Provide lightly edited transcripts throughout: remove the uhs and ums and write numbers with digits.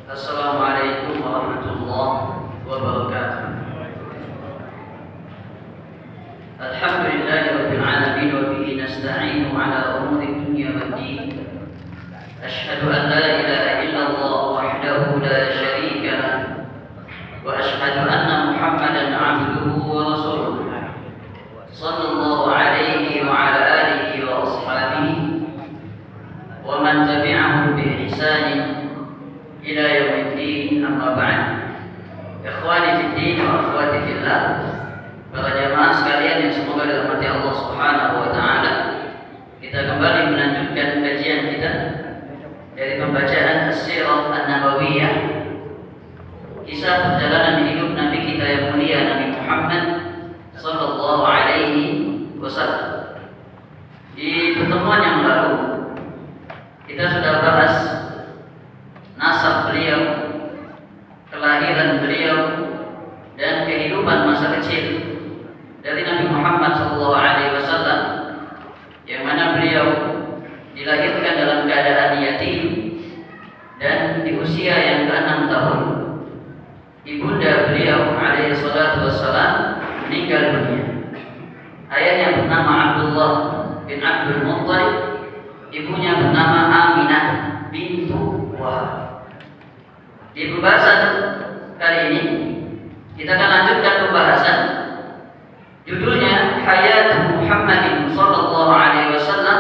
Assalamualaikum warahmatullahi wabarakatuh. Alhamdulillahirabbil alamin wa bihi nasta'inu ala umuri dunya waddin. Asyhadu an la ilaha illallah wahdahu la syarika lah wa asyhadu anna Muhammadan 'abduhu wa rasuluh. Sallallahu alaihi wa ala alihi wa ashabihi wa man tabi'ahum bi ihsanin ila yaumiddin, amma ba'd. Ikhwani fid din wa akhwati fillah, para jamaah sekalian yang semoga dirahmati Allah Subhanahu wa taala, kita kembali melanjutkan kajian kita dari pembacaan As-Sirah An-Nabawiyah, kisah perjalanan hidup Nabi kita yang mulia Nabi Muhammad sallallahu alaihi wasallam. Di pertemuan yang lalu kita sudah bahas nasab beliau, kelahiran beliau, dan kehidupan masa kecil dari Nabi Muhammad SAW, yang mana beliau dilahirkan dalam keadaan yatim dan di usia yang ke-6 tahun ibunda beliau SAW meninggal dunia. Ayahnya bernama Abdullah bin Abdul Muttalib, ibunya bernama Aminah bintu Wahab. Di pembahasan kali ini kita akan lanjutkan pembahasan, judulnya Hayatu Muhammadin sallallahu alaihi wasallam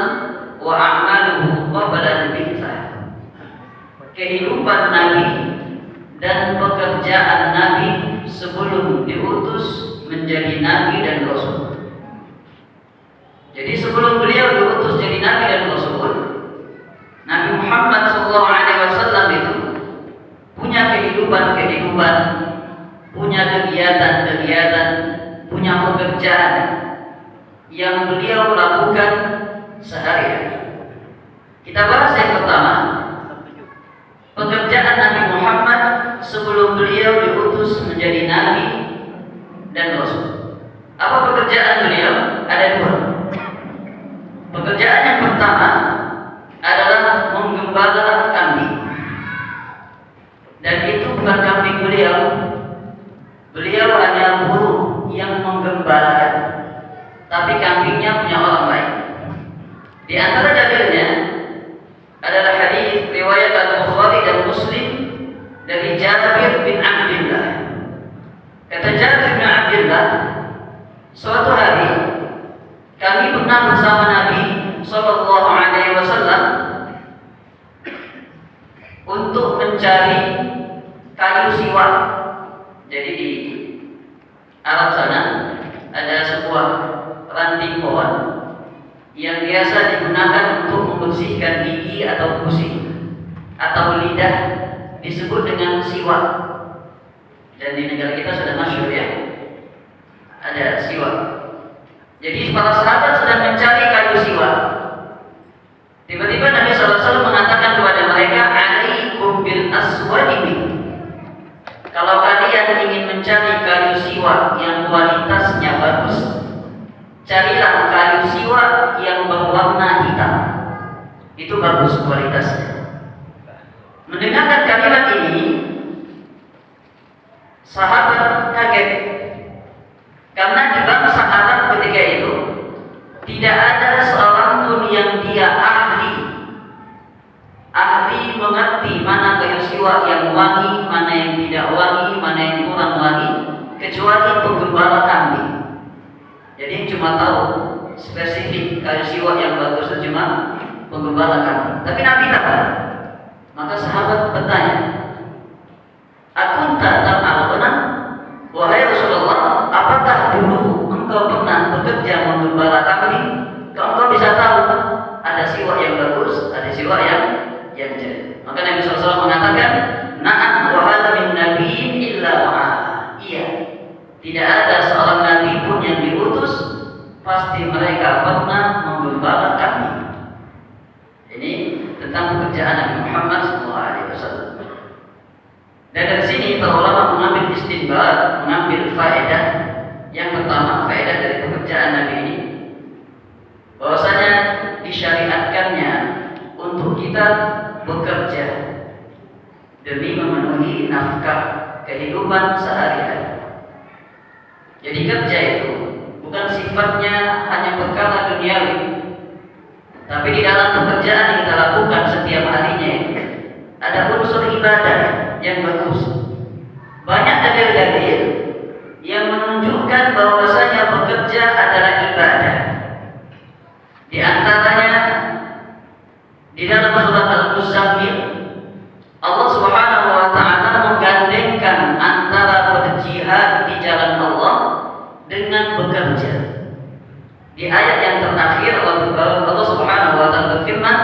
wa a'maluhu qabla al-bi'tsah. Kehidupan Nabi dan pekerjaan Nabi sebelum diutus menjadi Nabi dan Rasul. Jadi sebelum beliau diutus jadi Nabi dan Rasul, Nabi Muhammad SAW itu punya kehidupan, punya kegiatan, punya pekerjaan yang beliau lakukan sehari-hari. Kita bahas yang pertama, pekerjaan Nabi Muhammad sebelum beliau diutus menjadi Nabi dan Rasul. Apa pekerjaan beliau? Ada dua. Pekerjaan yang pertama adalah menggembala kambing, dan itu bukan kambing beliau. Beliau hanya buruh yang menggembalakan, tapi kambingnya punya orang lain. Di antara dalilnya adalah hadis riwayat Al-Bukhari dan Muslim dari Jabir bin Abdullah. Kata Jabir bin Abdullah, suatu hari kami pernah bersama Nabi sallallahu alaihi wasallam untuk mencari kayu siwak. Jadi di Arab sana ada sebuah ranting pohon yang biasa digunakan untuk membersihkan gigi atau gusi atau lidah, disebut dengan siwak. Dan di negara kita sudah masyhur ya, ada siwak. Jadi para sahabat sedang mencari kayu siwak. Tiba-tiba Nabi SAW mengatakan kepada mereka, "Alaikum bil aswadi." Kalau kalian ingin mencari kayu siwak yang kualitasnya bagus, carilah kayu siwak yang berwarna hitam. Itu bagus kualitasnya. Mendengarkan kalimat ini, sahabat kaget, karena di bangsa Arab ketika itu tidak ada seorang pun yang dia ahli mengerti mana kayu siwak yang wangi, mana yang tidak wangi, mana yang kurang wangi, kecuali penggembala kambing. Jadi cuma tahu spesifik kayu siwak yang bagus itu cuma penggembala kambing. Tapi Nabi tahu. Maka sahabat bertanya, "Akunta ta'aluna?" Wahai Rasulullah, apakah dulu engkau pernah bekerja menggembala kambing? Engkau bisa tahu ada siwak yang bagus, ada siwak yang jelek. Maka Nabi SAW mengatakan, "Na'am wa hal min nabiyyin illa wa'a." Iya, tidak ada seorang nabi pun yang diutus pasti mereka pernah menggembala kambing. Ini tentang pekerjaan Nabi Muhammad SAW. Dan dari sini para ulama mengambil istinbat, mengambil faedah. Yang pertama, faedah dari pekerjaan Nabi ini, bahwasanya disyariatkannya untuk kita bekerja demi memenuhi nafkah kehidupan sehari-hari. Jadi kerja itu bukan sifatnya hanya perkara duniawi, tapi di dalam pekerjaan yang kita lakukan setiap harinya ada unsur ibadah yang bagus. Banyak dalil-dalil yang menunjukkan bahwasanya bekerja adalah ibadah. Di antaranya di dalam surat Al-Muzammil, Allah Subhanahu wa taala menggandengkan antara berjihad di jalan Allah dengan bekerja. Di ayat yang terakhir Allah Subhanahu wa taala berfirman,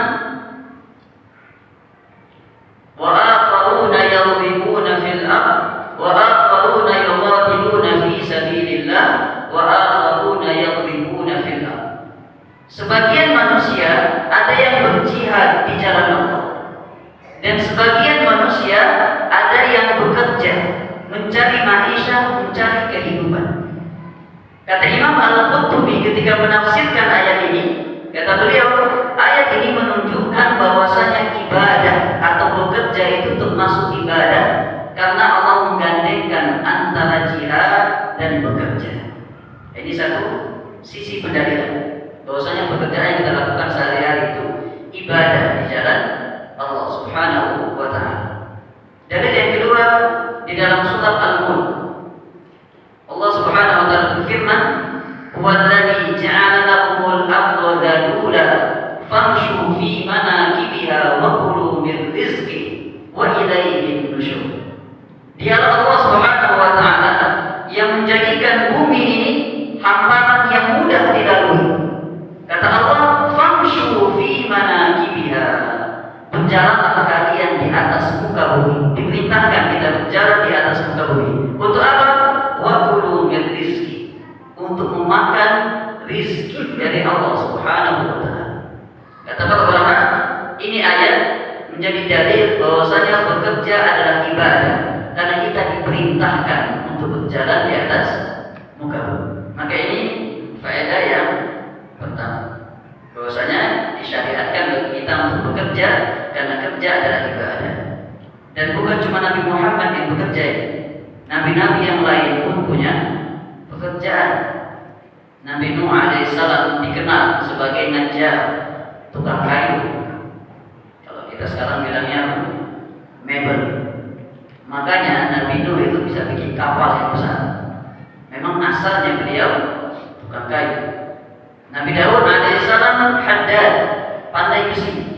"Wa akharuna yadribuna fil ard wa akharuna yuqatiluna fi sabilillah wa akharuna yadribuna fil ard." Sebagian manusia ada yang berjihad di jalan Allah, dan sebagian manusia ada yang bekerja mencari maisha, mencari kehidupan. Kata Imam Al-Qurtubi ketika menafsirkan ayat ini, kata beliau, ayat ini menunjukkan bahwasanya ibadah atau bekerja itu termasuk ibadah karena Allah menggandengkan antara jihad dan bekerja. Ini satu sisi pendalilan bahwasanya pekerjaan yang kita lakukan sehari-hari itu ibadah di jalan Allah Subhanahu wa taala. Dalil yang kedua di dalam surat Al-Mulk, Allah Subhanahu wa taala berfirman, "Walladzi ja'ala lakumul arda dhalula famshu fi manakibiha wa kulu min rizqi wa ilaihin nusyur." Dialah Allah Subhanahu wa taala yang menjadikan bumi ini hamparan yang mudah dilalui. Kata Allah, "Famshu fi manakibiha." Berjalanlah kalian di atas muka bumi. Diperintahkan kita berjalan di atas muka bumi. Untuk apa? Wa kulu min rizqi. Untuk memakan rizki dari Allah Subhanahu wa taala. Kata para ulama, ini ayat menjadi dalil bahwasanya bekerja adalah ibadah karena kita diperintahkan untuk berjalan di atas muka bumi. Maka ini faedah yang pertama, bahwasanya disyariatkan bagi kita untuk bekerja karena kerja adalah ibadah. Dan bukan cuma Nabi Muhammad yang bekerja, nabi-nabi yang lain pun punya pekerjaan. Nabi Nuh alaihissalam dikenal sebagai najjar, tukang kayu. Kalau kita sekarang bilangnya mebel. Makanya Nabi Nuh itu bisa bikin kapal yang besar. Memang asalnya beliau tukang kayu. Nabi Daud alaihissalam haddad, pandai besi.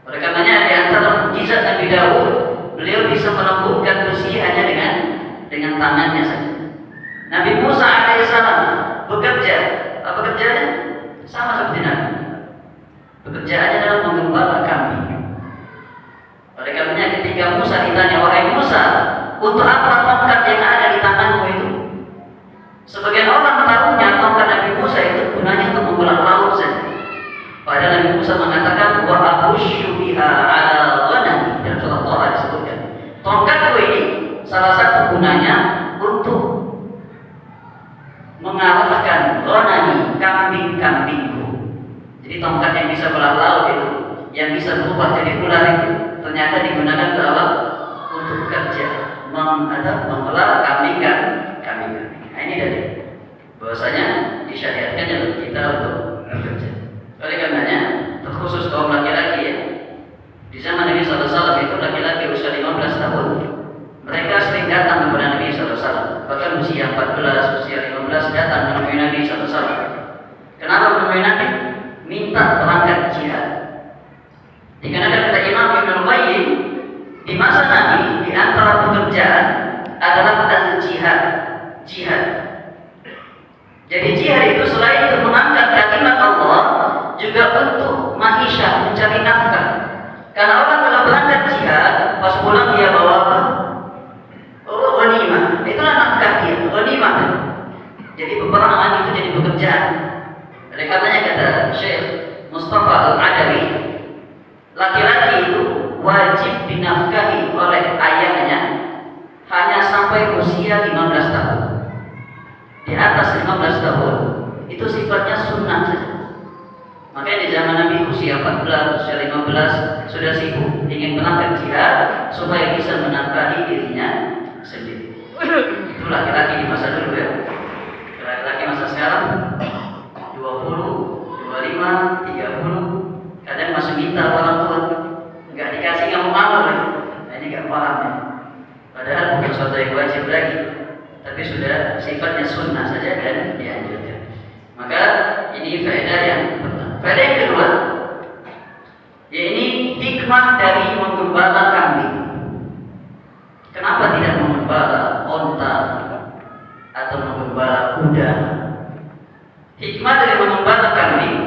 Oleh karenanya di antara mukjizat Nabi Daud, beliau bisa melembutkan besi hanya dengan tangannya saja. Nabi Musa alaihissalam bekerja, apa kerjanya? Sama seperti Nabi. Pekerjaannya adalah menggembala kambing. Oleh karenanya ketika Musa ditanya, "Wahai Musa, untuk apa tongkat yang ada di tanganmu itu?" Sebagian orang tahunya tongkat Nabi Musa itu gunanya untuk membelah laut saja. Padahal Nabi Musa mengatakan, "Wa ahusyu biha ala ghanami." Dalam surah Thaha disebutkan, tongkatku ini salah satu gunanya untuk mengalahkan ghanami, kambing-kambingku. Jadi tongkat yang bisa belah laut itu, yang bisa berubah jadi ular itu, ternyata digunakan untuk kerja, mengolah kambing-kambing. Nah, ini dari bahwasanya disyariatkan bagi kita untuk bekerja. Oleh karenanya terkhusus kaum laki-laki ya. Di zaman Nabi SAW itu laki-laki usia 15 tahun, mereka sering datang kepada Nabi SAW. Bahkan usia 14, usia 15 datang menemui Nabi SAW. Kenapa menemui Nabi? Minta berangkat jihad. Dikarenakan kata Imam Ibnu Qayyim, di masa Nabi di antara pekerjaan adalah al-jihad. Jihad. Jadi jihad itu selain untuk mengangkat kalimat Allah, juga untuk maisha, mencari nafkah. Karena orang kalau berangkat jihad, pas pulang dia bawa apa? Oh, ghanimah. Itulah nafkah dia, ghanimah. Jadi peperangan itu jadi pekerjaan. Oleh karenanya kata Syekh Mustafa Al-Adawi, laki-laki itu wajib dinafkahi oleh ayahnya hanya sampai usia 15 tahun. Di atas 15 tahun itu sifatnya sunnah saja. Makanya di zaman Nabi usia 14, usia 15 sudah sibuk ingin berangkat jihad supaya bisa menafkahi dirinya sendiri. Itu laki-laki di masa dulu ya. Laki-laki masa sekarang 20, 25, 30 kadang masih minta orang tua, nggak dikasih nggak mau ya. Nah, ini nggak paham ya. Padahal bukan sesuatu yang wajib lagi, tapi sudah sifatnya sunnah saja dan dianjurkan. Maka ini faedah yang pertama. Faedah yang kedua, yaitu hikmah dari menggembala kambing. Kenapa tidak menggembala onta atau menggembala kuda? Hikmah dari menggembala kambing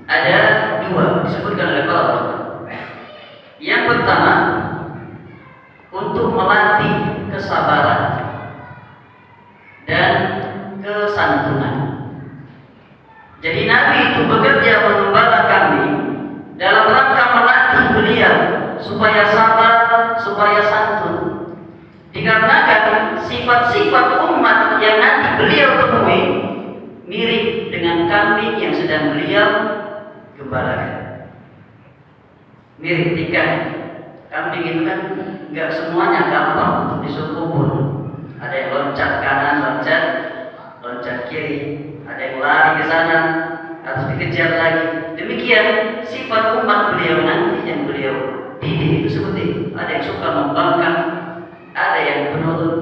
ada dua, disebutkan oleh para ulama. Yang pertama, untuk melatih kesabaran dan kesantunan. Jadi Nabi itu bekerja menggembala kambing dalam rangka melatih beliau supaya sabar, supaya santun. Dikarenakan sifat-sifat umat yang nanti beliau temui mirip dengan kambing yang sedang beliau gembalakan. Mirip tingkah. Kambing itu kan nggak semuanya gampang untuk disuruh kubur. Ada yang loncat kanan, loncat kiri. Ada yang lari ke sana, harus dikejar lagi. Demikian sifat umat beliau nanti yang beliau didik itu seperti itu. Ada yang suka membangkang, ada yang penurut.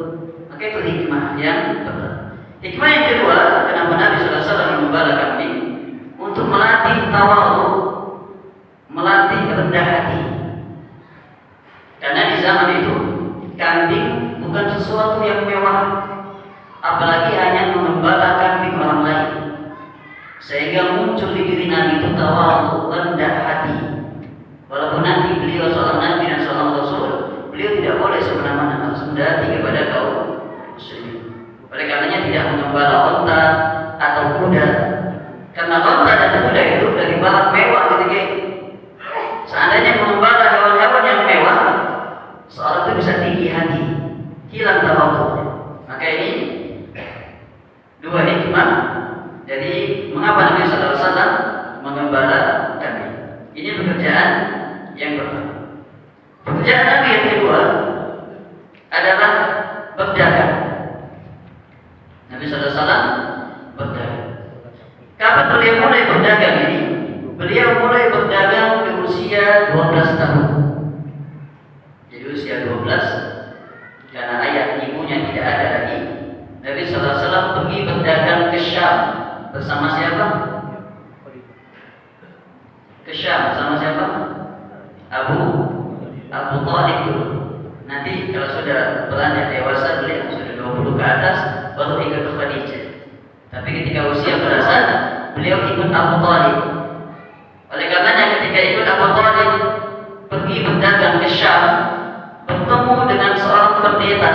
Maka itu hikmah yang pertama. Hikmah yang kedua, kenapa Nabi SAW menggembala kambing? Untuk melatih tawadhu, melatih rendah hati. Karena di zaman itu kambing bukan sesuatu yang mewah, apalagi hanya mengembala kambing orang lain, sehingga muncul di diri Nabi itu tawadhu, rendah hati. Walaupun nanti beliau seorang Nabi dan seorang Rasul, beliau tidak boleh semena-mena harus rendah hati kepada kaum muslimin. Oleh karenanya tidak mengembala onta atau kuda, karena onta dan kuda itu dari barang mewah ketika itu. Seandainya mengembala hewan-hewan yang mewah, seorang itu bisa tinggi hati, hilang tawadhunya. Maka ini dua hikmah. Jadi mengapa Nabi SAW mengembala kambing? Ini pekerjaan yang pertama. Pekerjaan Nabi yang kedua adalah berdagang. Nabi SAW berdagang. Kapan beliau mulai berdagang ini? Beliau mulai berdagang di usia 12 tahun. Jadi usia 12, karena ayah ibunya tidak ada lagi, Nabi SAW pergi berdagang ke Syam bersama siapa? Ke Syam bersama siapa? Abu Thalib dulu. Nanti kalau sudah beranjak dewasa, beliau sudah 20 ke atas, baru ikut ke Khadijah. Tapi ketika usia belasan, beliau ikut Abu Thalib. Oleh karenanya ketika ikut Abu Thalib pergi berdagang ke Syam, bertemu dengan seorang pendeta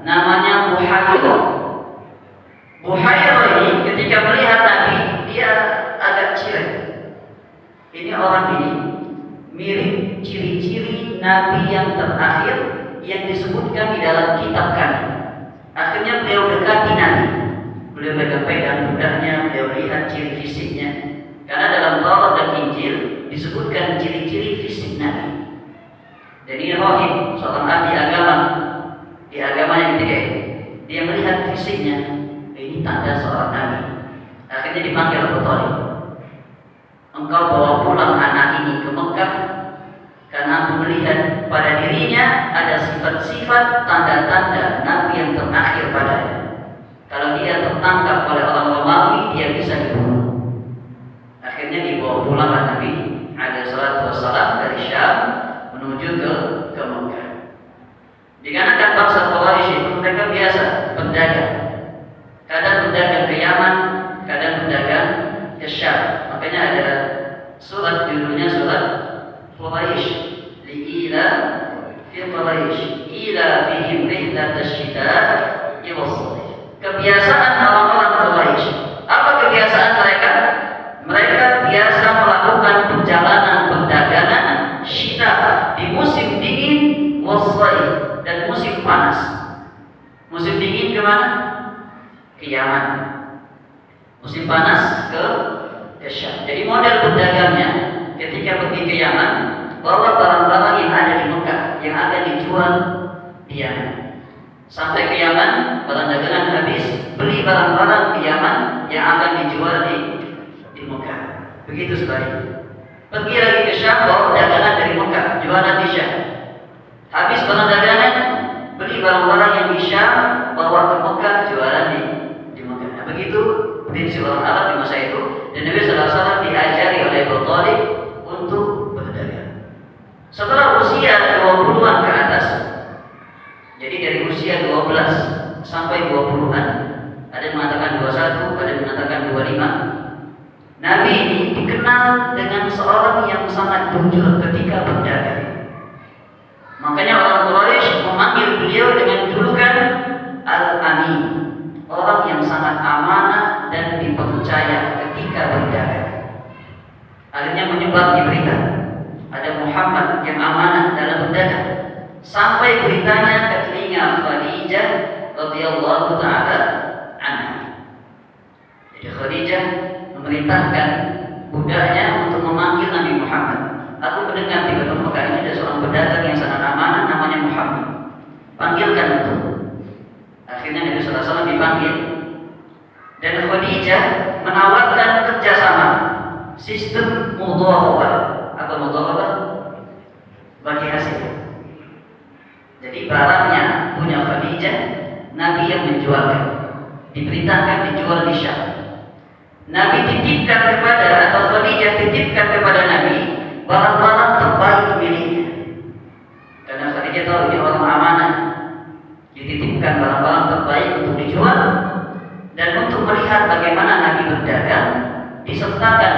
namanya Buhairah. Buhairah ini ketika melihat Nabi, dia agak cirek. Ini orang ini mirip ciri-ciri Nabi yang terakhir yang disebutkan di dalam kitab kami. Akhirnya beliau dekati Nabi. Beliau pegang pundaknya, beliau lihat ciri fisiknya. Karena dalam Taurat dan Injil disebutkan ciri-ciri fisik Nabi. Dan ini Rahim, seorang ahli agama di agamanya ketika itu. Dia melihat fisiknya, ini tanda seorang Nabi. Akhirnya dipanggil Abu Thalib. Engkau bawa pulang anak ini ke Mekah, karena aku melihat pada dirinya ada sifat-sifat tanda-tanda Nabi yang terakhir padanya. Kalau dia tertangkap oleh orang Romawi, dia bisa dibunuh. Akhirnya dibawa pulang Nabi alaihissalam dari Syam menuju ke Mekah. Dikarenakan bangsa Quraisy itu mereka biasa berdagang. Kadang berdagang ke Yaman, kadang berdagang ke Syam. Makanya ada surat judulnya surat Quraisy, li'ila fi Quraisy ila fihim rihlatash shita'i was-shayf. Kebiasaan orang-orang Quraisy. Apa kebiasaan mereka? Mereka biasa melakukan perjalanan perdagangan syita di musim dingin, was-shayf, dan musim panas. Musim dingin ke mana? Ke Yaman. Musim panas ke ke Syam. Jadi model berdagangnya ketika pergi ke Yaman, bawa barang-barang yang ada di Mekah yang akan dijual di Yaman. Sampai ke Yaman, barang dagangan habis, beli barang-barang di Yaman yang akan dijual di Mekah. Begitu sebaliknya. Pergi lagi ke Syam, bawa dagangan dari Mekah, jualan di Syam. Habis barang dagangan, beli barang-barang yang di Syam, bawa ke Mekah, jualan di Mekah. Nah, begitu prinsip orang Arab di masa itu. Dan Nabi SAW diajari oleh Abu Thalib untuk berdagang. Setelah usia 20-an ke atas, jadi dari usia 12 sampai 20-an, ada yang mengatakan 21, ada yang mengatakan 25. Nabi ini dikenal dengan seorang yang sangat jujur ketika berdagang. Makanya orang Quraisy memanggil beliau dengan julukan Al-Amin, orang yang sangat amanah dan dipercaya ketika berdagang. Akhirnya menyebar di berita, ada Muhammad yang amanah dalam berdagang. Sampai beritanya ke telinga Khadijah radhiyallahu taala anha. Jadi Khadijah memerintahkan budaknya untuk memanggil Nabi Muhammad. Aku mendengar di Kota Mekah ini ada seorang pedagang yang sangat amanah namanya Muhammad. Panggilkan itu. Akhirnya Nabi SAW dipanggil. Dan Khadijah menawarkan kerjasama, sistem mudharabah. Apa mudharabah? Bagi hasil. Jadi barangnya punya Khadijah, Nabi yang menjualkan. Diperintahkan dijual di Syam. Nabi titipkan kepada, atau Khadijah titipkan kepada Nabi barang-barang terbaik miliknya. Karena Khadijah tahu dia orang amanah. Dititipkan barang-barang terbaik untuk dijual. Dan untuk melihat bagaimana Nabi berdagang, disertakan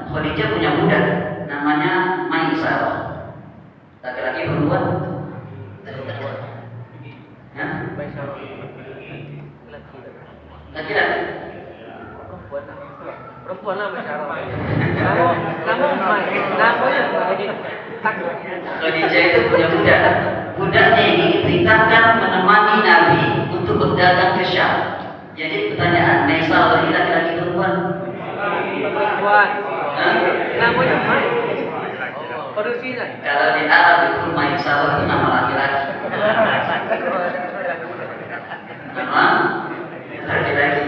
Khadijah punya budak namanya Maisarah. Laki-laki perempuan? Laki-laki? Perempuan lah Maisarah. Khadijah itu punya budak. Budaknya ini diperintahkan menemani Nabi untuk berdagang ke Syam. Jadi pertanyaan, Maisarah ini laki-laki perempuan? Perempuan. Namanya Mai. Produksinya. Kalau di Arab itu Maisarah itu nama laki-laki. Nama laki-laki.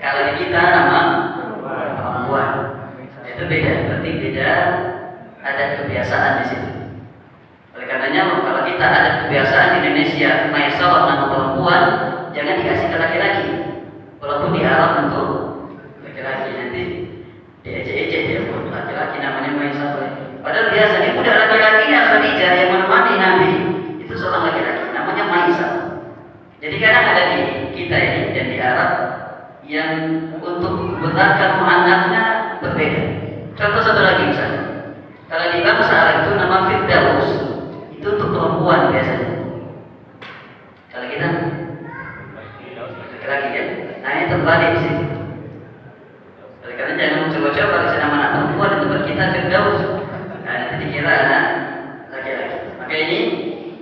Kalau di kita nama perempuan. Itu beda, berarti beda adat kebiasaan di situ. Oleh karenanya kalau kita ada kebiasaan di Indonesia Maisarah nama perempuan, jangan dikasih ke laki-laki. Walaupun di Arab untuk laki-laki, nanti diejek-ejek dia pun laki-laki namanya Maisarah. Padahal biasanya budak laki-lakinya Khadijah yang menemani Nabi itu seorang laki-laki namanya Maisarah. Jadi kadang ada di kita ini dan di Arab yang untuk mudzakkar muannats-nya berbeda. Contoh satu lagi misalnya, kalau di bangsa Arab itu nama Firdaus itu untuk perempuan biasanya. Kalau kita laki-laki ya, nah ini terbalik sih. Oleh karena jangan coba-coba kalau nama anak perempuan itu kita Firdaus, nah nanti dikira anak laki-laki. Maka ini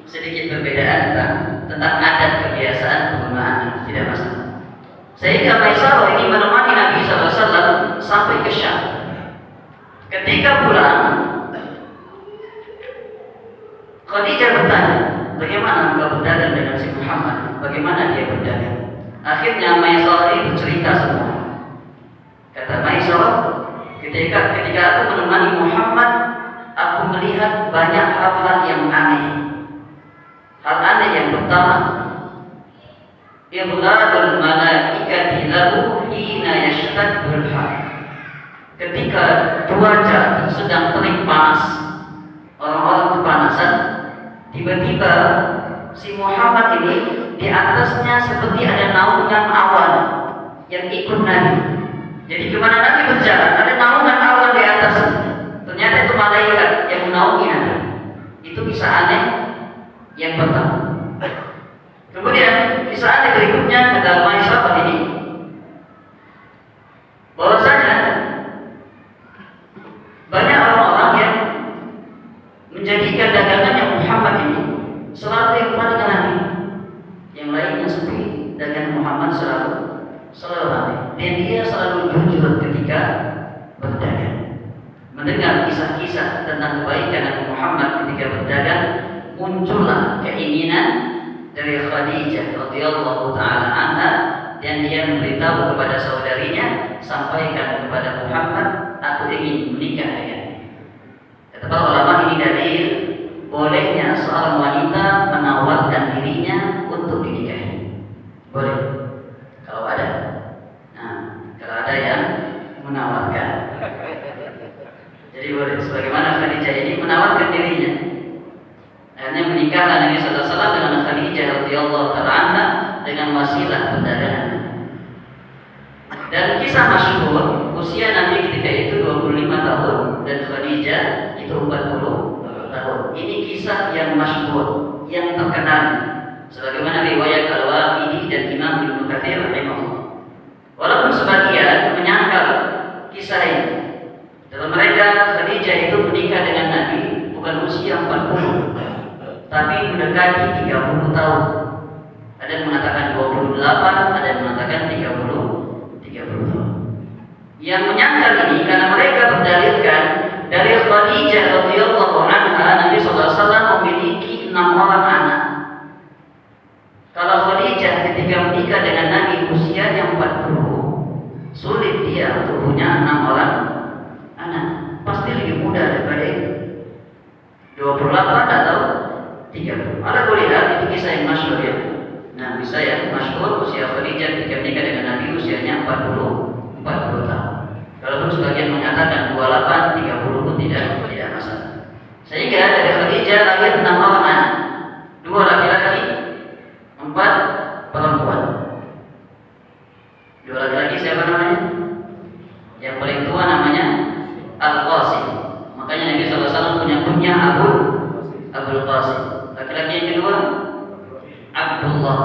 sedikit perbedaan tentang adat kebiasaan penggunaan, tidak masalah. Sehingga Maisarah ini menemani Nabi SAW sampai ke Syam. Ketika pulang, Khadijah bertanya, bagaimana engkau berdagang dengan si Muhammad? Bagaimana dia berdagang? Akhirnya Maisarah ini bercerita semua. Kata Maisarah, ketika aku menemani Muhammad, aku melihat banyak hal-hal yang aneh. Hal aneh yang pertama, Ibladul malaikati lahu hina yashtadul har. Ketika cuaca sedang terik panas, orang-orang kepanasan, tiba-tiba si Muhammad ini di atasnya seperti ada naungan awan yang ikut Nabi. Jadi kemana Nabi berjalan, ada naungan awan di atas. Ternyata itu malaikat yang menaungi Nabi. Itu kisah aneh yang pertama. Kemudian kisah aneh berikutnya kata Maisarah ini, bahwasanya banyak orang-orang yang menjadikan dagangannya Muhammad ini selalu yang paling ramai, yang lainnya sepi, dagangan Muhammad selalu ramai. Dan dia selalu jujur ketika mendengar kisah-kisah tentang kebaikan Nabi Muhammad ketika berdagang, muncullah keinginan dari Khadijah radhiyallahu taala anha, dan dia memberitahu kepada saudarinya, sampaikan kepada Muhammad, aku ingin menikah dengannya. Kata para ulama, ini dalil bolehnya seorang wanita menawarkan dirinya untuk dinikahi. Boleh, kalau ada. Nah, kalau ada yang menawarkan. Jadi boleh, sebagaimana Khadijah ini menawarkan dirinya. Akhirnya menikahlah Nabi sallallahu alaihi wasallam dengan Khadijah radhiyallahu taala anha dengan wasilah perdagangan. Dan kisah masyhur, usia Nabi ketika itu 25 tahun dan Khadijah itu 40 tahun. Ini kisah yang masyhur, yang terkenal, sebagaimana riwayat Al-Waqidi dan Imam Ibnu Katsir rahimahullah. Walaupun sebagian menyangkal kisah ini, dalam mereka Khadijah itu menikah dengan Nabi bukan usia 40, tapi mendekati 30 tahun. Ada yang mengatakan 28, ada yang mengatakan 30 tahun. Yang menyangkal ini karena mereka berdalilkan dari Khadijah radhiyallahu anha, Nabi SAW memiliki 6 orang anak. Kalau Khadijah ketika menikah dengan Nabi usianya 40, sulit dia untuk punya 6 orang anak. Pasti lebih mudah daripada itu, 28 atau 30. Ala boleh lihat, itu kisah yang masyhur ya. Nah, bisa ya, masyhur usia Khadijah ketika menikah dengan Nabi usianya 40 tahun. Walaupun sebagian menyatakan 28, 30 pun tidak masalah. Sehingga dari Khadijah lahir 6 orang anak, 2 laki-laki, 4 perempuan. 2 laki-laki siapa namanya? Yang paling tua namanya Al-Qasim. Makanya Nabi SAW punya kunyah Abul Qasim. Laki-laki yang kedua Abdullah.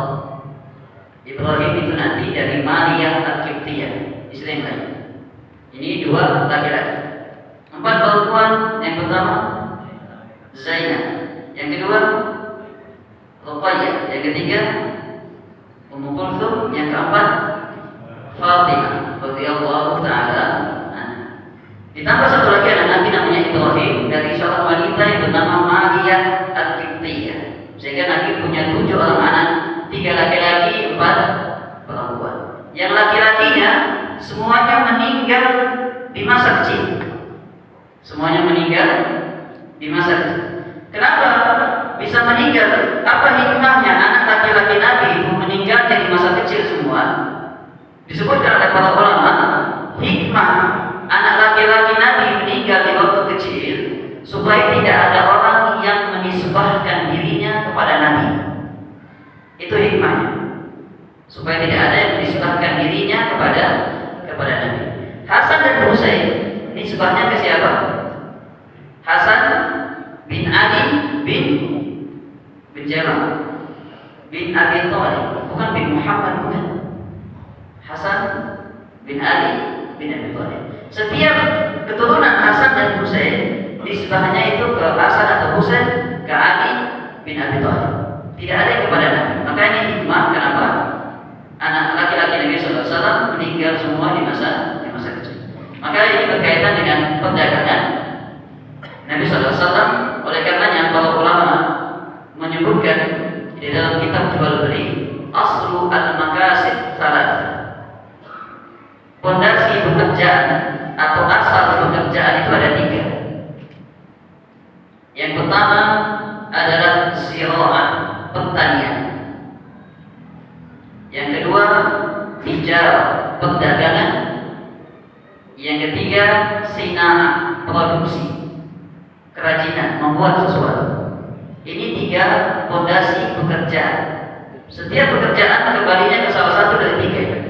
Ibrahim itu nanti dari Maria Al-Qibtiyah, istri yang lain. Ini 2 laki-laki. 4 perempuan. Yang pertama Zainab, yang kedua Ruqayyah, yang ketiga Ummu Kulthum, yang keempat Fatimah radhiyallahu taala. Ditambah satu lagi anak Nabi namanya Ibrahim dari seorang wanita yang bernama Maria Al-Qibtiyah. Sehingga Nabi punya 7 orang anak, 3 laki-laki, 4 perempuan. Yang laki-lakinya semuanya meninggal di masa kecil. Semuanya meninggal di masa kecil. Kenapa bisa meninggal? Apa hikmahnya anak laki-laki Nabi itu meninggalnya di masa kecil semua? Disebutkan oleh para ulama, hikmah anak laki-laki Nabi meninggal di waktu kecil supaya tidak ada orang yang menisbahkan dirinya kepada Nabi. Itu hikmahnya, supaya tidak ada yang menisbahkan dirinya kepada Nabi. Hasan dan Husain nisbahnya ke siapa? Hasan bin Ali bin siapa? Bin Abi Thalib, bukan bin Muhammad, bukan. Hasan bin Ali bin Abi Thalib. Setiap keturunan Hasan dan Husain nisbahnya itu ke Hasan atau Husain, ke Ali bin Abi Thalib. Tidak ada yang kepada Nabi. Maka ini hikmah kenapa anak laki-laki Nabi SAW meninggal semua di masa kecil. Maka ini berkaitan dengan perdagangan Nabi SAW. Oleh karenanya para ulama menyebutkan di dalam kitab jual beli, aslu al-makasid salat, pondasi pekerjaan atau asal pekerjaan itu ada 3. Yang pertama adalah zira'ah, pertanian. Yang kedua tijarah, perdagangan. Yang ketiga sina'ah, produksi, kerajinan, membuat sesuatu. Ini 3 fondasi pekerjaan. Setiap pekerjaan kembalinya ke salah satu dari 3.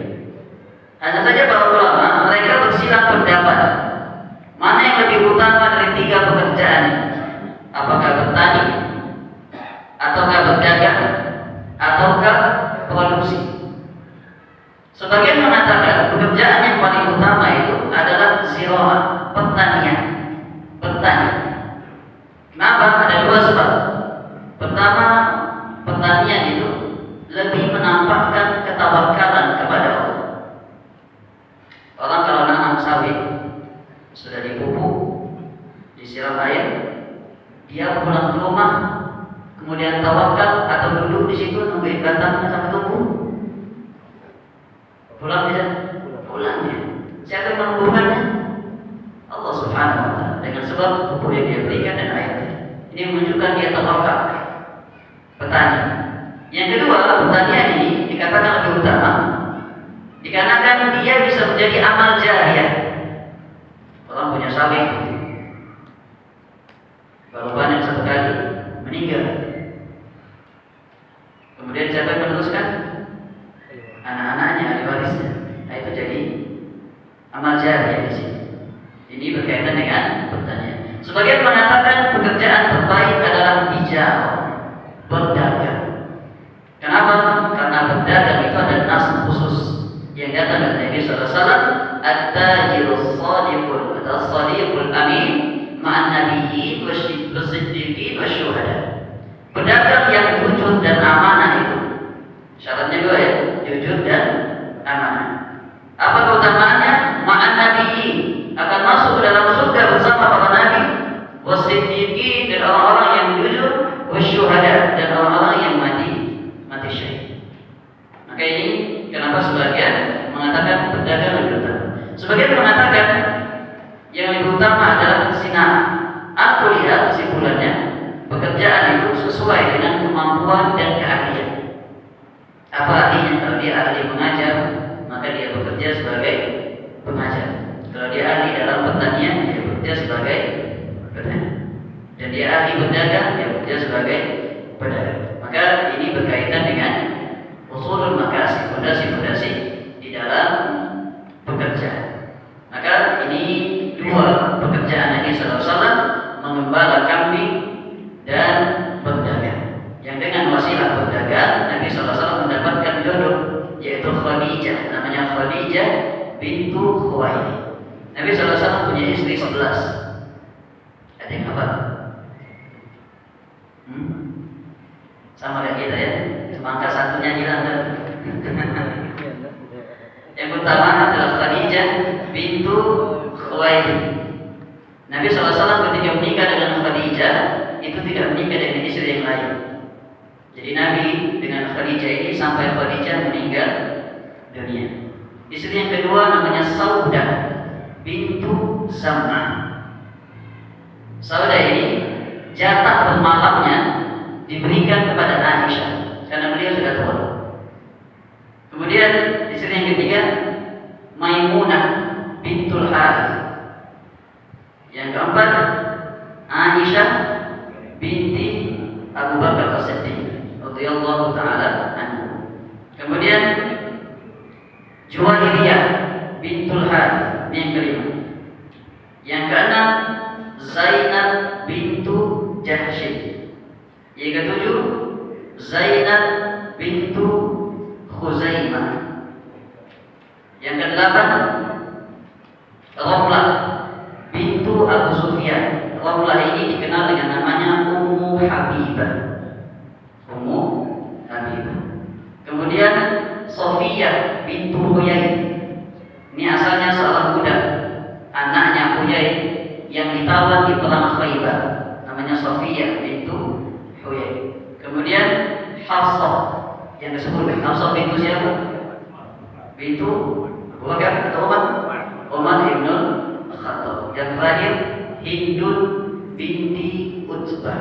Hanya saja para ulama mereka bersilang pendapat mana yang lebih utama dari 3 pekerjaan ini. Apakah bertani, ataukah berdagang, ataukah produksi? Sebagian mengatakan pekerjaan yang paling utama itu adalah zira'ah, pertanian, bertani. Kenapa? Ada 2 sebab. Pertama, pertanian itu lebih menampakkan ketawakalan kepada Allah. Orang kalau nanam sawit sudah dipupuk, disiram air, dia pulang ke rumah, kemudian tawakal atau duduk di situ nungguin batangnya sampai tumbuh. Pulang tidak? Pulang dia. Siapa yang menumbuhkannya? Allah Subhanahu wa Ta'ala dengan sebab pupuk yang dia berikan dan airnya. Ini menunjukkan dia tawakal. Petani. Yang kedua, pertanian ini dikatakan lebih utama dikarenakan dia bisa menjadi amal jariah. Orang punya sawit, baru panen satu kali, meninggal. Kemudian siapa yang meneruskan? Anak-anaknya, ahli warisnya. Nah, itu jadi amal jariah di sini. Ini berkaitan dengan pertanian. Sebagian mengatakan pekerjaan terbaik adalah bicara, berdagang. Kenapa? Karena berdagang itu ada nas khusus yang datang dari Nabi SAW. At-tajirus sadiqul as-sadiqul amin ma'an nabiyyin was-siddiqin wasyuhada. Pedagang yang jujur dan amanah itu. Syaratnya dua ya, jujur dan amanah. Apa keutamaannya? Ma'an nabiyyin, akan masuk ke dalam surga bersama para nabi, was-siddiqin, dan orang-orang yang jujur, wasyuhada, dan orang-orang yang mati syahid. Maka ini kenapa sebagian mengatakan pedagang lebih utama. Sebagian mengatakan yang lebih utama adalah sinar. Aku lihat kesimpulannya, pekerjaan itu sesuai dengan kemampuan dan keahlian. Apa ahlinya? Kalau dia ahli mengajar, maka dia bekerja sebagai pengajar. Kalau dia ahli dalam pertanian, dia bekerja sebagai petani. Dan dia ahli berdagang, dia bekerja sebagai pedagang. Maka ini berkaitan dengan usulul makasih, fondasi-fondasi di dalam pekerjaan. Maka ini dua pekerjaan Nabi SAW, mengembala kambing dan berdagang. Yang dengan wasilah berdagang, Nabi SAW mendapatkan jodoh, yaitu Khadijah. Namanya Khadijah bintu Khuwailid. Nabi SAW punya istri 11. Ada yang apa? Sama kayak kita ya, semangka satunya hilang kan? Yang pertama adalah Khadijah bintu Khuwailid. Nabi SAW ketika menikah dengan Khadijah itu tidak menikah dengan istri yang lain. Jadi Nabi dengan Khadijah ini sampai Khadijah meninggal dunia. Istri yang kedua namanya Saudah bintu Zam'ah. Saudah ini jatah bermalamnya diberikan kepada Aisyah karena beliau sudah tua. Kemudian istri yang ketiga Maimunah bintul Harith. Yang keempat Aisyah binti Abu Bakar As-Siddiq radhiyallahu taala anhu. Kemudian Juwairiyah bintul Harith yang kelima. Yang keenam Zainab bintu Jahsy. Yang ketujuh Zainab bintu Khuzaimah. Yang kedelapan Ramlah bintu Abu Sufyan. Ramlah ini dikenal dengan namanya Ummu Habibah. Ummu Habibah. Kemudian Sofiyah bintu Huyai. Ini asalnya seorang budak, anaknya Huyai yang ditawan di perang Khaybar. Namanya Sofiyah bintu Huyai. Kemudian Hafsah yang disebut Hafsah bintu siapa? Bintu Abu Bakar atau Umar ibn Khattab. Yang terakhir Hindun binti Utbah.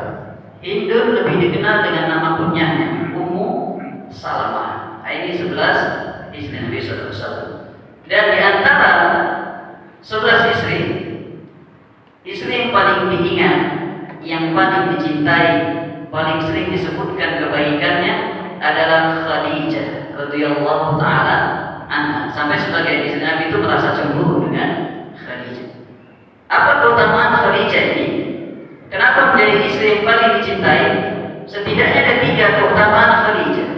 Hindun lebih dikenal dengan nama kunyahnya Ummu Salamah. Ini 11 istri Nabi SAW. Dan di antara 11 istri yang paling diingat, yang paling dicintai, paling sering disebutkan kebaikannya adalah Khadijah radhiyallahu taala anha. Sampai sebagian istri Nabi itu merasa cemburu dengan Khadijah. Apa keutamaan Khadijah ini? Kenapa menjadi istri yang paling dicintai? Setidaknya ada 3 keutamaan Khadijah.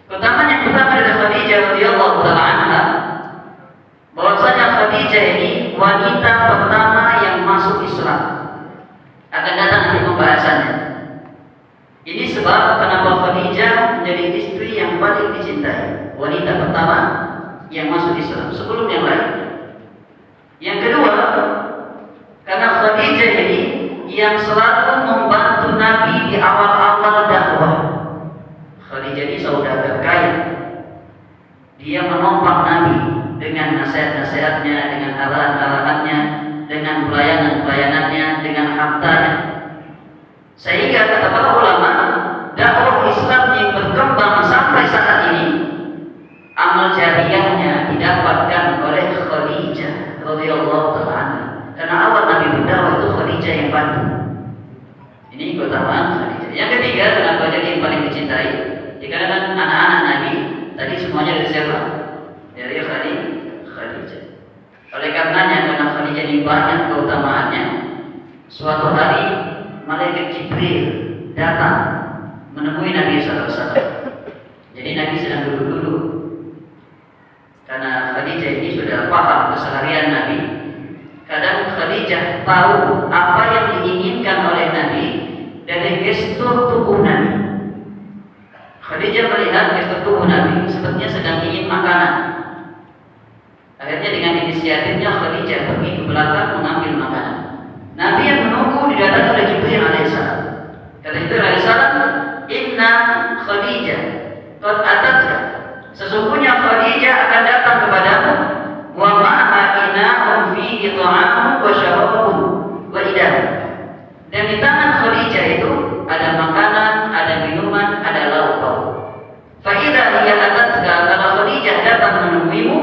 Keutamaan yang pertama dari Khadijah radhiyallahu taala anha, bahwasanya Khadijah ini wanita pertama yang masuk Islam. Akan datang nanti pembahasannya. Ini sebab kenapa Khadijah menjadi istri yang paling dicintai, wanita pertama yang masuk Islam sebelum yang lain. Yang kedua, karena Khadijah ini yang selalu membantu Nabi di awal-awal dakwah. Khadijah ini saudagar kaya. Dia menopang Nabi dengan nasihat-nasihatnya, dengan arahan-arahannya, dengan pelayanan-pelayanannya, dengan hartanya. Sehingga kata para ulama, dakwah Islam yang berkembang sampai saat ini, amal jariyahnya didapatkan oleh Khadijah radhiyallahu ta'ala. Karena awal Nabi berdakwah itu Khadijah yang bantu. Ini keutamaan Khadijah. Yang ketiga, kenapa jadi yang paling dicintai? Dikarenakan anak-anak Nabi tadi semuanya dari siapa? Dari Khadijah. Oleh karenanya, karena Khadijah ini banyak keutamaannya, suatu hari malaikat Jibril datang menemui Nabi SAW. Jadi Nabi sedang duduk-duduk. Karena Khadijah ini sudah paham keseharian Nabi. Kadang Khadijah tahu apa yang diinginkan oleh Nabi dari gestur tubuh Nabi. Khadijah melihat gestur tubuh Nabi sepertinya sedang ingin makanan. Akhirnya dengan inisiatifnya Khadijah pergi ke belakang mengambil makanan. Nabi yang menunggu didatangi oleh Jibril alaihissalam. Kata Jibril alaihissalam, "Inna Khadijah qad atatka." Sesungguhnya Khadijah akan datang kepadamu. Wa ma'a ina'un fihi ta'amun wa syarabun wa idah. Dan di tangan Khadijah itu ada makanan, ada minuman, ada lauk-lauk. Fa idza hiya atatka, kalau Khadijah datang menemuimu,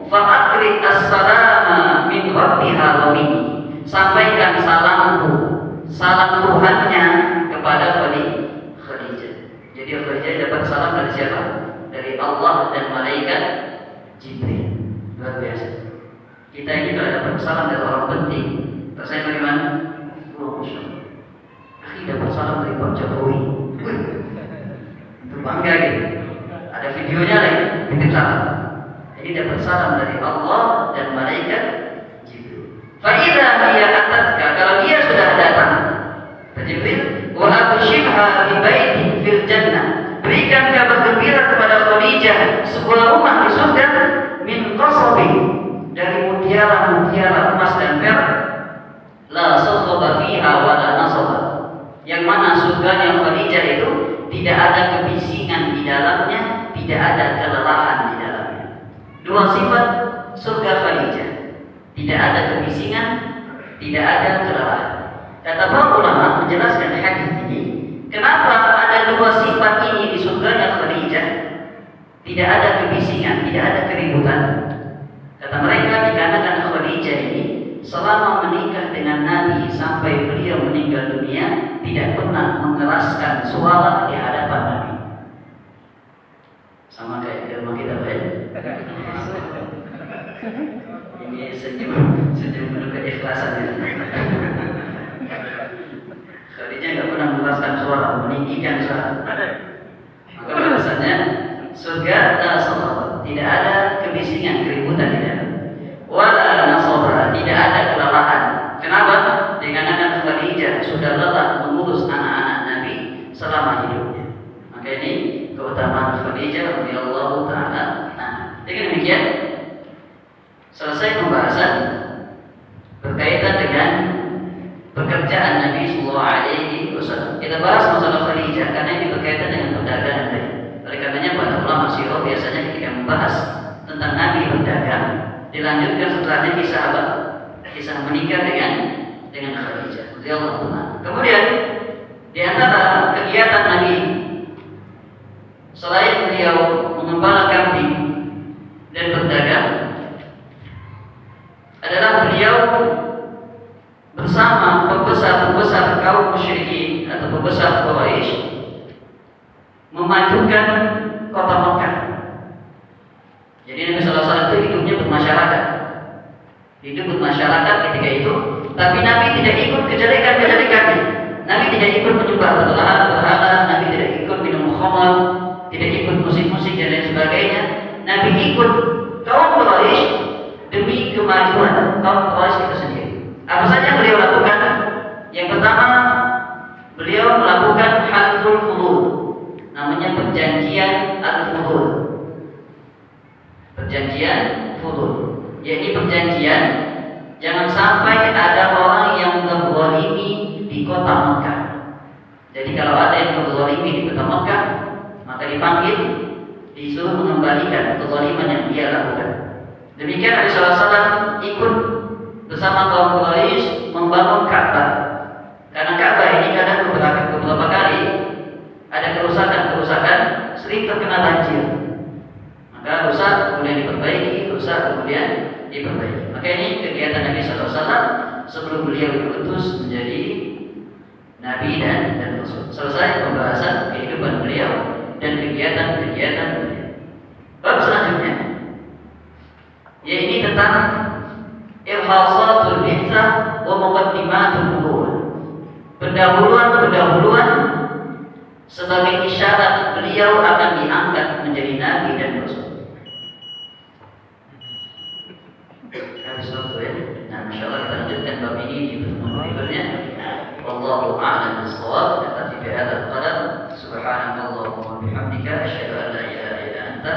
fa aqri as-salama min rabbiha wa minni. Sampaikan salamku, salam Tuhannya kepada Khadijah. Jadi Khadijah dapat salam dari siapa? Dari Allah dan malaikat Jibril. Luar biasa. Kita ini kalau dapat salam dari orang penting, rasanya bagaimana? Oh, Masya Allah. Akhi dapat salam dari Pak Jokowi. Itu bangga gitu. Ada videonya lagi, titip salam. Jadi dapat salam dari Allah dan malaikat Jibril. Fa'idha hiya atatka, kalau dia sudah datang, Jibril, wa abshirha bi baitin fil jannah. Berikan kabar gembira kepada Khadijah sebuah rumah di surga min qasabin, dari mutiara-mutiara emas dan perak, la sakhaba fiha wa la nasaba, yang mana surganya Khadijah itu tidak ada kebisingan di dalamnya, tidak ada kelelahan di dalamnya. Dua sifat surga Khadijah, tidak ada kebisingan, tidak ada kelelahan. Kata para ulama menjelaskan hadis ini, kenapa ada dua sifat ini di surganya Khadijah? Tidak ada kebisingan, tidak ada keributan. Kata mereka, dikarenakan Khadijah ini selama menikah dengan Nabi sampai beliau meninggal dunia tidak pernah mengeraskan suara di hadapan Nabi. Sama kayak di rumah kita, Pak. Ini senyum penuh keikhlasan. Khadijah nggak pernah mengeraskan suara, meninggikan suara. Maka alasannya surga tidak ada kebisingan, keributan di dalam. Wala nasabah, tidak ada kelelahan. Kenapa? Dikarenakan Khadijah sudah lelah mengurus anak-anak Nabi selama hidupnya. Maka ini keutamaan Khadijah radhiyallahu ta'ala. Nah, dengan demikian selesai pembahasan berkaitan dengan pekerjaan Nabi sallallahu alaihi wasallam. Kita bahas masalah Khadijah karena ini berkaitan dengan perdagangan tadi. Oleh karenanya para ulama sirah biasanya ketika membahas tentang Nabi berdagang, dilanjutkan setelahnya kisah apa? Kisah menikah dengan Khadijah radhiyallahu anha. Kemudian di antara kegiatan Nabi selain beliau mengembala kambing dan berdagang, adalah beliau bersama pembesar kaum musyrikin atau pembesar Quraisy memajukan kota Mekah. Jadi Nabi SAW itu hidupnya bermasyarakat, hidup bermasyarakat ketika itu. Tapi Nabi tidak ikut kejelekan-kejelekannya. Nabi tidak ikut menyembah berhala, Nabi tidak ikut minum khamar, tidak ikut musik-musik dan lain sebagainya. Nabi ikut kaum Quraisy demi kemajuan kaum Quraisy itu sendiri. Apa saja yang beliau lakukan? Yang pertama, beliau melakukan halful fudul, namanya perjanjian al-fudul. Perjanjian fudul, yaitu perjanjian jangan sampai ada orang yang maka dipanggil, disuruh mengembalikan kezaliman yang dia lakukan. Demikian Nabi SAW ikut bersama kaum Quraisy membangun Ka'bah. Karena Ka'bah ini kadang beberapa kali ada kerusakan, sering terkena banjir. Maka rusak kemudian diperbaiki, rusak kemudian diperbaiki. Maka ini kegiatan Nabi SAW sebelum beliau diutus menjadi Nabi dan Rasul. Selesai pembahasan kehidupan beliau dan kegiatan-kegiatan beliau. Bab selanjutnya, yaitu tentang irhasatul bi'tsah wa muqaddimatul nubuwwah. Pendahuluan sebagai isyarat beliau akan diangkat menjadi Nabi dan Rasul. Habis waktu ya. Nah, insyaallah kita lanjutkan bab ini di pertemuan berikutnya. Wallahu a'lam bis-shawab. Kita fi hadzal qadar. Subhanakallahumma wa bihamdika asyhadu an la ilaha illa anta